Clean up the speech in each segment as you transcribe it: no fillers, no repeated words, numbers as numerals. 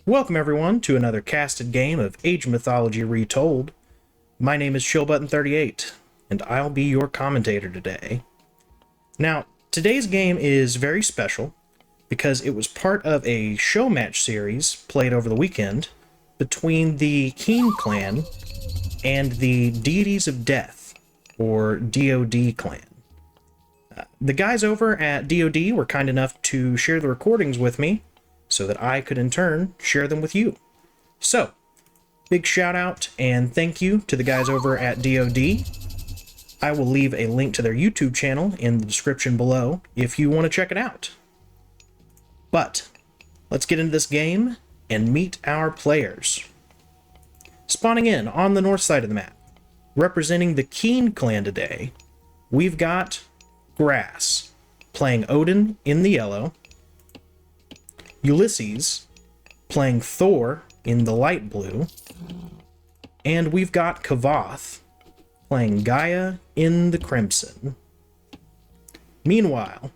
Welcome everyone to another casted game of Age Mythology Retold. My name is ChillButton38, and I'll be your commentator today. Now, today's game is very special because it was part of a Showmatch series played over the weekend between the KeeN clan and the Deities of Death, or DoD Clan. The guys over at DoD were kind enough to share the recordings with me so that I could in turn share them with you. So, big shout out and thank you to the guys over at DoD. I will leave a link to their YouTube channel in the description below if you want to check it out. But, let's get into this game and meet our players. Spawning in on the north side of the map, representing the KeeN clan today, we've got Grass, playing Odin in the yellow, Ulysses, playing Thor in the light blue, and we've got Kvothhh, playing Gaia in the crimson. Meanwhile,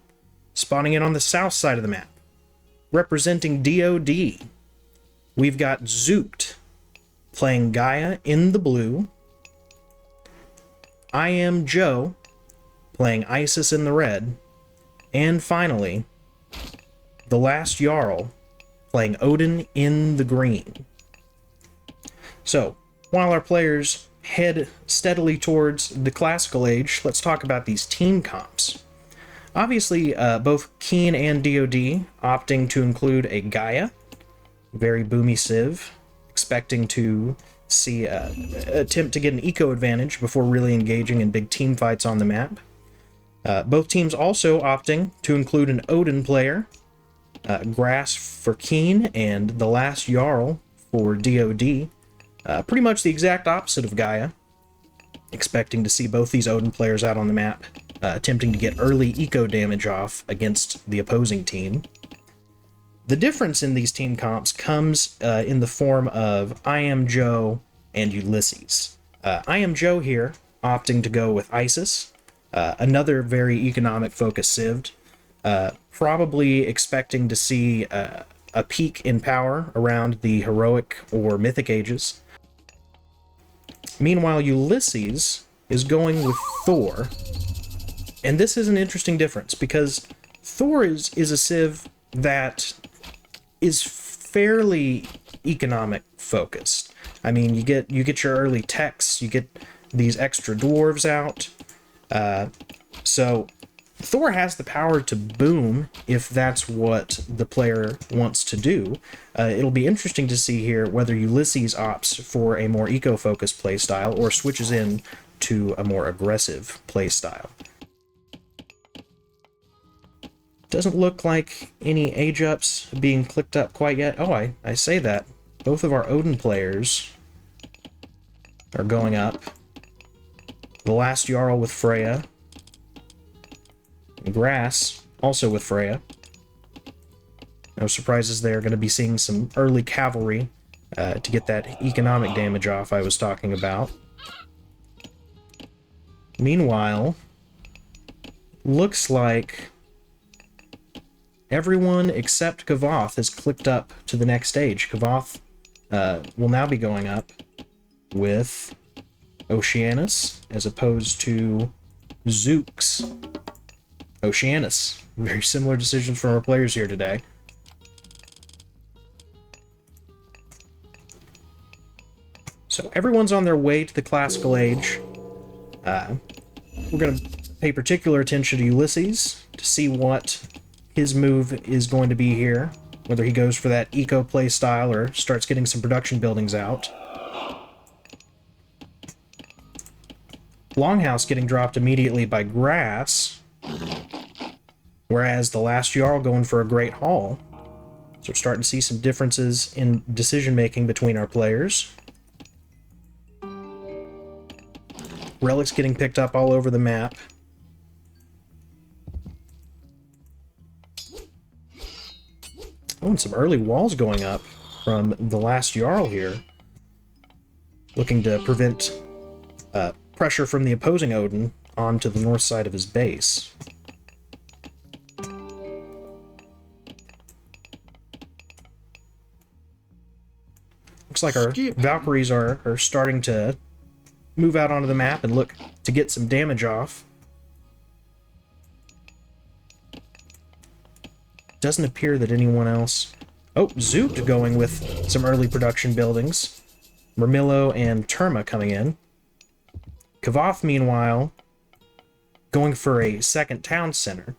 spawning in on the south side of the map, representing DoD, we've got Zoekt, playing Gaia in the blue, IamJoe, playing Isis in the red, and finally, TheLastJarl, playing Odin in the green. So, while our players head steadily towards the classical age, let's talk about these team comps. Obviously, both KeeN and DoD opting to include a Gaia, very boomy civ, expecting to see attempt to get an eco advantage before really engaging in big team fights on the map. Both teams also opting to include an Odin player, Grass for KeeN and TheLastJarl for DoD. Pretty much the exact opposite of Gaia, expecting to see both these Odin players out on the map, attempting to get early eco damage off against the opposing team. The difference in these team comps comes in the form of IamJoe and Ulysses. IamJoe here opting to go with Isis, another very economic focused civ, probably expecting to see a peak in power around the heroic or mythic ages. Meanwhile, Ulysses is going with Thor, and this is an interesting difference because Thor is a civ that is fairly economic focused. I mean, you get your early techs, you get these extra dwarves out, so Thor has the power to boom if that's what the player wants to do. It'll be interesting to see here whether Ulysses opts for a more eco-focused playstyle or switches in to a more aggressive playstyle. Doesn't look like any age ups being clicked up quite yet. Oh, I say that. Both of our Odin players are going up. TheLastJarl with Freya. Grass, also with Freya. No surprises there, going to be seeing some early cavalry to get that economic damage off I was talking about. Meanwhile, looks like everyone except Kvothhh has clicked up to the next stage. Kvothhh will now be going up with Oceanus as opposed to Zoeks. Oceanus. Very similar decisions from our players here today. So everyone's on their way to the classical age. We're going to pay particular attention to Ulysses to see what his move is going to be here. Whether he goes for that eco play style or starts getting some production buildings out. Longhouse getting dropped immediately by Grass. Whereas TheLastJarl going for a great haul. So we're starting to see some differences in decision-making between our players. Relics getting picked up all over the map. Oh, and some early walls going up from TheLastJarl here. Looking to prevent pressure from the opposing Odin onto the north side of his base. Looks like our Valkyries are starting to move out onto the map and look to get some damage off. Doesn't appear that anyone else... Oh, Zoekt going with some early production buildings. Mermillo and Terma coming in. Kvothhh, meanwhile, going for a second town center.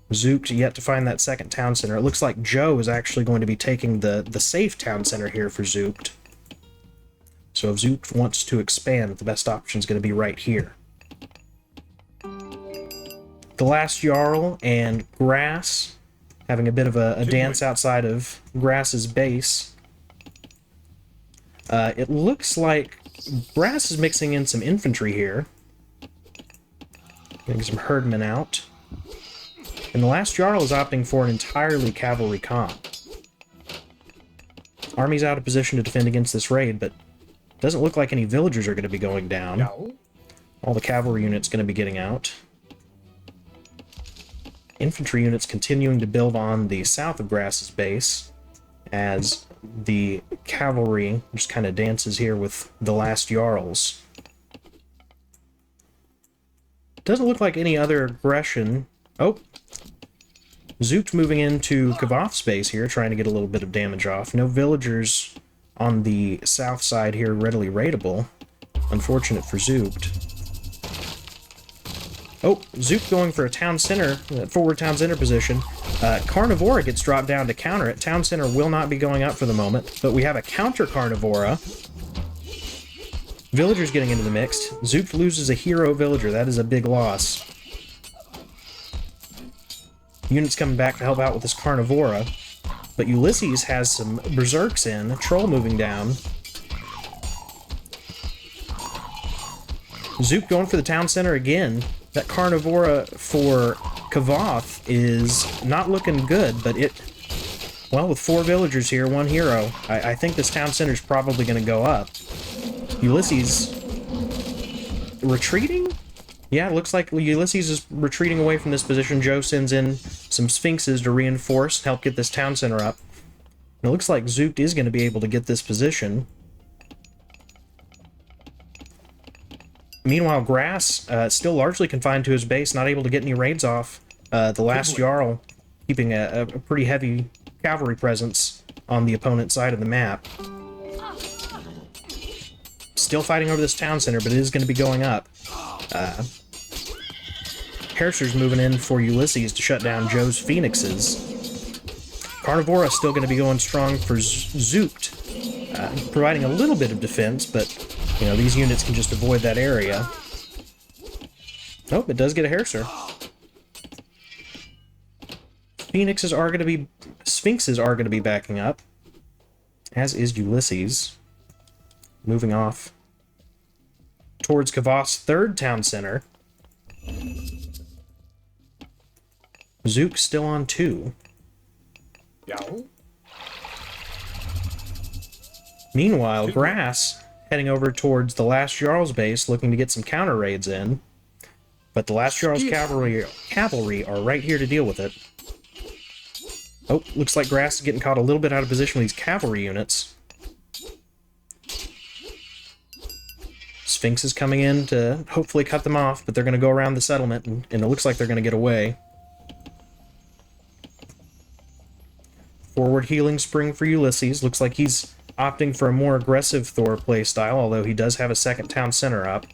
Zoekt yet to find that second town center. It looks like Joe is actually going to be taking the safe town center here for Zoekt. So if Zoekt wants to expand, the best option is going to be right here. TheLastJarl and Grass having a bit of a dance outside of Grass's base. It looks like Grass is mixing in some infantry here. Getting some herdmen out. And TheLastJarl is opting for an entirely cavalry comp. Army's out of position to defend against this raid, but doesn't look like any villagers are going to be going down. No. All the cavalry units going to be getting out. Infantry units continuing to build on the south of Grass's base, as the cavalry just kind of dances here with TheLastJarls. Doesn't look like any other aggression. Oh, Zoekt moving into Kvothh's base here, trying to get a little bit of damage off. No villagers on the south side here readily raidable. Unfortunate for Zoekt. Oh, Zoekt going for a town center, forward town center position. Carnivora gets dropped down to counter it. Town center will not be going up for the moment, but we have a counter Carnivora. Villagers getting into the mix. Zoekt loses a hero villager. That is a big loss. Units coming back to help out with this Carnivora. But Ulysses has some berserks in. Troll moving down. Zoekt going for the town center again. That Carnivora for Kvothhh is not looking good, but it... Well, with 4 villagers here, 1 hero, I think this town center is probably going to go up. Ulysses... retreating? Yeah, it looks like Ulysses is retreating away from this position. Joe sends in some Sphinxes to reinforce, help get this town center up. And it looks like Zoekt is going to be able to get this position. Meanwhile, Grass, still largely confined to his base, not able to get any raids off. TheLastJarl keeping a pretty heavy cavalry presence on the opponent's side of the map. Still fighting over this town center, but it is going to be going up. Herser's moving in for Ulysses to shut down Joe's Phoenixes. Carnivora still going to be going strong for Zoekt, providing a little bit of defense, but you know, these units can just avoid that area. Nope, it does get a Herser. Sphinxes are going to be backing up, as is Ulysses. Moving off towards Kvothh's third town center. Zoekt still on 2. Yo. Meanwhile, Grass heading over towards TheLastJarl's base, looking to get some counter raids in. But TheLastJarl's cavalry are right here to deal with it. Oh, looks like Grass is getting caught a little bit out of position with these cavalry units. Sphinx is coming in to hopefully cut them off, but they're going to go around the settlement, and it looks like they're going to get away. Forward healing spring for Ulysses. Looks like he's opting for a more aggressive Thor playstyle, although he does have a second town center up.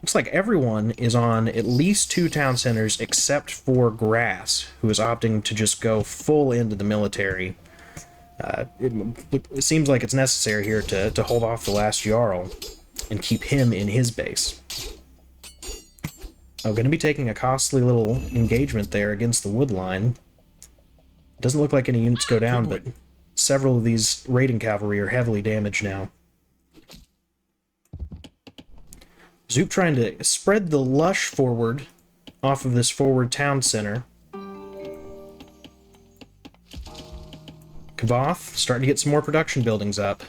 Looks like everyone is on at least 2 town centers except for Grass, who is opting to just go full into the military. It seems like it's necessary here to hold off TheLastJarl and keep him in his base. Oh, going to be taking a costly little engagement there against the wood line. Doesn't look like any units go down, but several of these raiding cavalry are heavily damaged now. Zoekt trying to spread the lush forward off of this forward town center. Kvothhh starting to get some more production buildings up.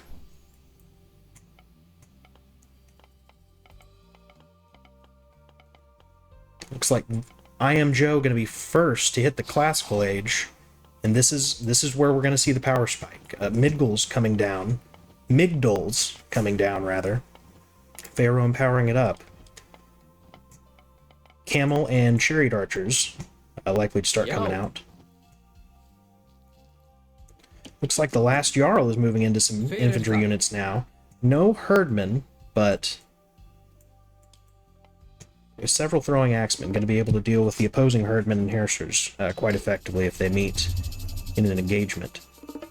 Looks like IamJoe going to be first to hit the classical age. And this is where we're going to see the power spike. Migdol's coming down. Migdol's coming down, rather. Pharaoh empowering it up. Camel and chariot archers likely to start coming out. Looks like the last Jarl is moving into some infantry units now. No herdmen, but there's several throwing axemen going to be able to deal with the opposing herdmen and harriers quite effectively if they meet in an engagement.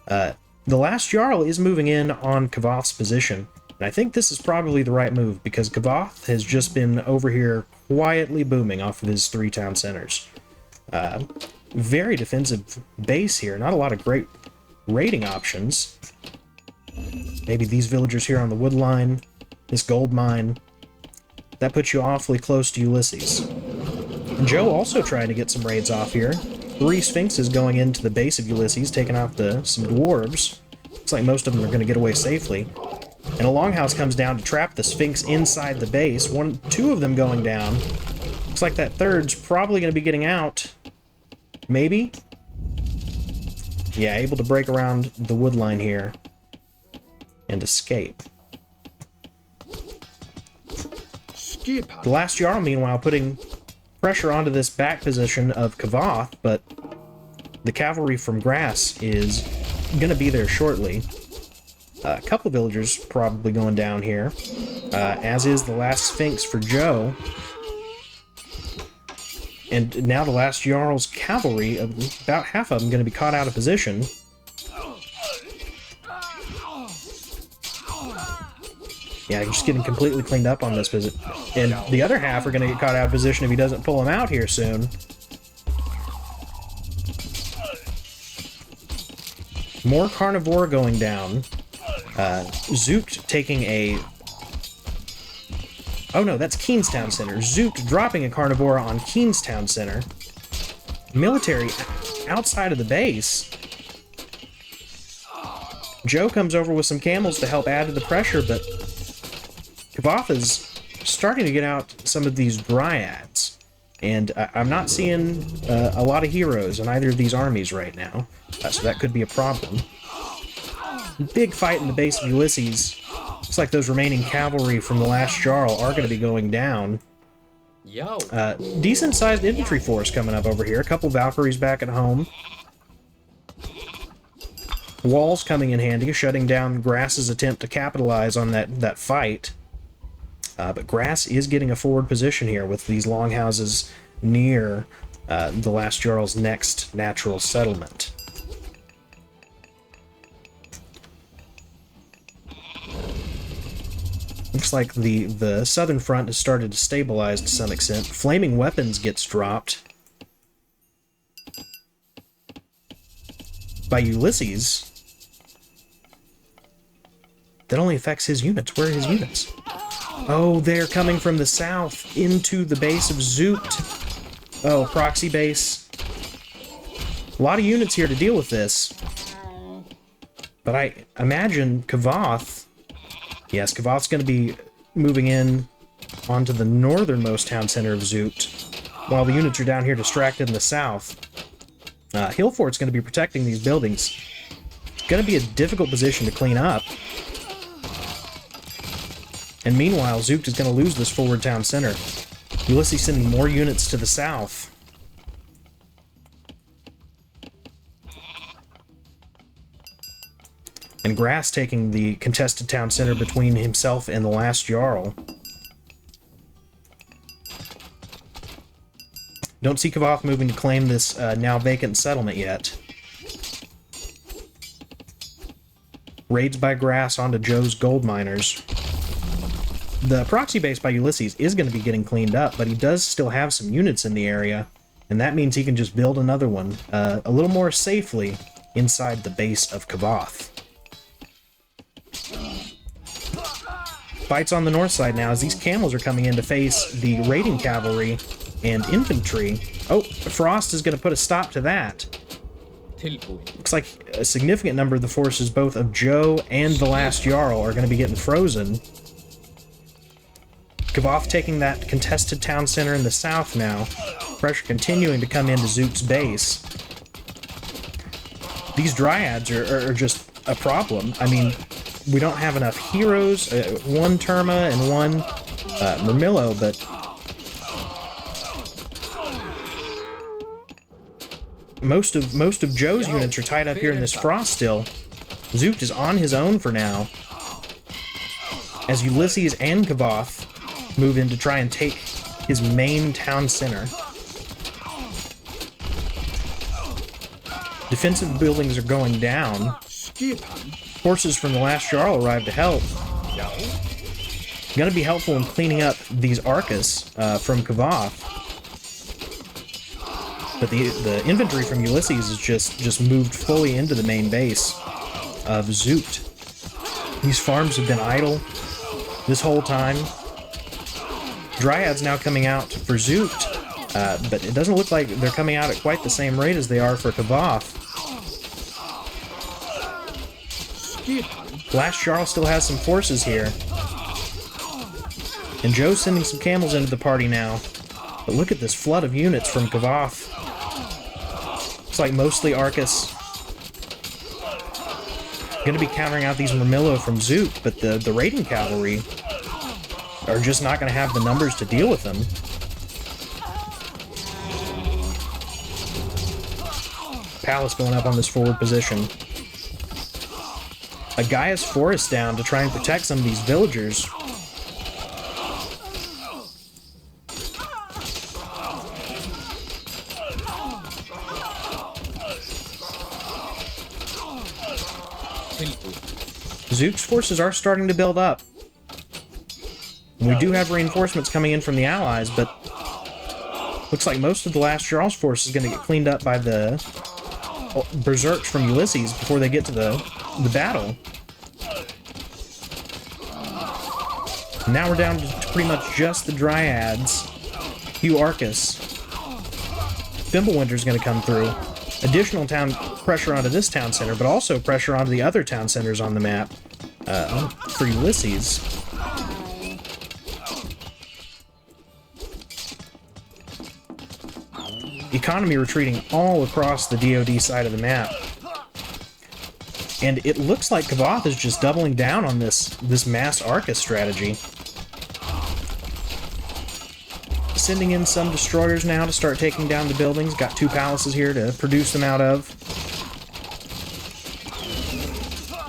The last Jarl is moving in on Kvothh's position, and I think this is probably the right move because Kvothhh has just been over here quietly booming off of his 3 town centers. Very defensive base here, not a lot of great raiding options. Maybe these villagers here on the wood line, this gold mine. That puts you awfully close to Ulysses. Joe also trying to get some raids off here. 3 Sphinxes going into the base of Ulysses, taking out some dwarves. Looks like most of them are going to get away safely. And a longhouse comes down to trap the Sphinx inside the base. 2 of them going down. Looks like that third's probably going to be getting out. Maybe? Yeah, able to break around the wood line here and escape. The last Jarl, meanwhile, putting pressure onto this back position of Kvothhh, but the cavalry from Grass is going to be there shortly. A couple villagers probably going down here, as is the last Sphinx for Joe. And now the last Jarl's cavalry, about half of them, going to be caught out of position. Yeah, he's just getting completely cleaned up on this visit. And the other half are going to get caught out of position if he doesn't pull them out here soon. More carnivore going down. Zoekt taking a... Oh no, that's KeeN's town center. Zoekt dropping a carnivore on KeeN's town center. Military outside of the base. Joe comes over with some camels to help add to the pressure, but Kvothhh is starting to get out some of these dryads. And I'm not seeing a lot of heroes in either of these armies right now, so that could be a problem. Big fight in the base of Ulysses. Looks like those remaining cavalry from the last Jarl are going to be going down. Decent-sized infantry force coming up over here. A couple Valkyries back at home. Walls coming in handy, shutting down Grass's attempt to capitalize on that fight. But Grass is getting a forward position here with these longhouses near the last Jarl's next natural settlement. Looks like the southern front has started to stabilize to some extent. Flaming weapons gets dropped by Ulysses. That only affects his units. Where are his units? Oh, they're coming from the south into the base of Zoekt. Oh, proxy base. A lot of units here to deal with this. But I imagine Kvothhh... Yes, Kvothh's going to be moving in onto the northernmost town center of Zoekt, while the units are down here distracted in the south. Hillfort's going to be protecting these buildings. It's going to be a difficult position to clean up. And meanwhile, Zoekt is going to lose this forward town center. Ulysses sending more units to the south. And Grass taking the contested town center between himself and the last Jarl. Don't see Kvothhh moving to claim this now vacant settlement yet. Raids by Grass onto Joe's gold miners. The proxy base by Ulysses is going to be getting cleaned up, but he does still have some units in the area, and that means he can just build another one a little more safely inside the base of Kvothhh. Fights on the north side now as these camels are coming in to face the raiding cavalry and infantry. Oh, Frost is going to put a stop to that. Looks like a significant number of the forces, both of Joe and the last Jarl, are going to be getting frozen. Kvothhh taking that contested town center in the south now. Pressure continuing to come into Zookt's base. These dryads are just a problem. I mean, we don't have enough heroes, one Terma and one Murmillo, but most of Joe's units are tied up here in this frost still. Zoekt is on his own for now, as Ulysses and Kvothhh move in to try and take his main town center. Defensive buildings are going down. Forces from TheLastJarl arrive to help. Gonna be helpful in cleaning up these Arcus from Kvothhh. But the infantry from Ulysses is just moved fully into the main base of Zoekt. These farms have been idle this whole time. Dryads now coming out for Zoekt, but it doesn't look like they're coming out at quite the same rate as they are for Kvothhh. TheLastJarl still has some forces here. And Joe's sending some camels into the party now. But look at this flood of units from Kvothhh. Looks like mostly Arcus. Gonna be countering out these Murmillo from Zoekt, but the raiding cavalry are just not gonna have the numbers to deal with them. Palace going up on this forward position. A Gaia's forest down to try and protect some of these villagers. Zookt's forces are starting to build up. We do have reinforcements coming in from the allies, but looks like most of TheLastJarl's force is going to get cleaned up by the berserks from Ulysses before they get to the battle. Now we're down to pretty much just the dryads. Few Arcus. Fimbulwinter's going to come through. Additional town pressure onto this town center, but also pressure onto the other town centers on the map for Ulysses. Economy retreating all across the DoD side of the map. And it looks like Kvothhh is just doubling down on this mass Arcus strategy. Sending in some destroyers now to start taking down the buildings. Got 2 palaces here to produce them out of.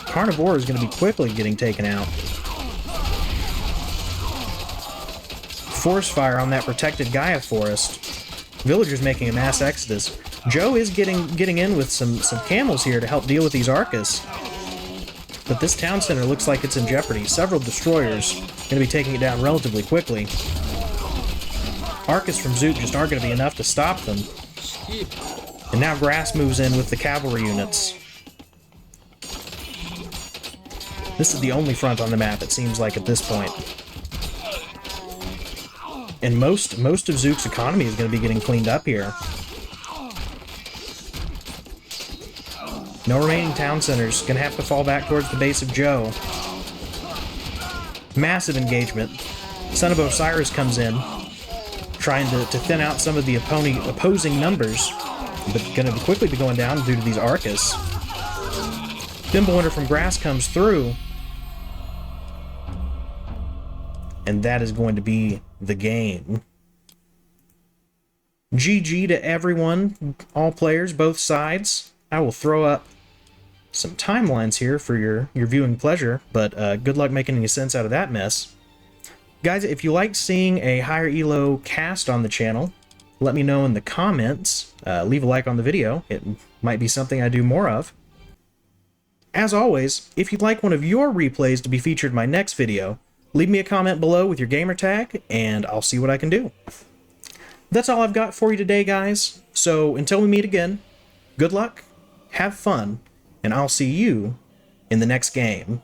Carnivore is going to be quickly getting taken out. Forest fire on that protected Gaia forest. Villagers making a mass exodus. Joe is getting in with some camels here to help deal with these Arcus. But this town center looks like it's in jeopardy. Several destroyers going to be taking it down relatively quickly. Arcus from Zoekt just aren't going to be enough to stop them. And now Grass moves in with the cavalry units. This is the only front on the map, it seems like, at this point. And most of Zookt's economy is going to be getting cleaned up here. No remaining town centers. Going to have to fall back towards the base of Joe. Massive engagement. Son of Osiris comes in, trying to thin out some of the opposing numbers, but going to quickly be going down due to these Arcus. Fimbulwinter from Grass comes through, and that is going to be the game. GG to everyone, all players, both sides. I will throw up some timelines here for your viewing pleasure, but good luck making any sense out of that mess. Guys, if you like seeing a higher elo cast on the channel, let me know in the comments. Leave a like on the video. It might be something I do more of. As always, if you'd like one of your replays to be featured in my next video, leave me a comment below with your gamer tag, and I'll see what I can do. That's all I've got for you today, guys. So until we meet again, good luck, have fun, and I'll see you in the next game.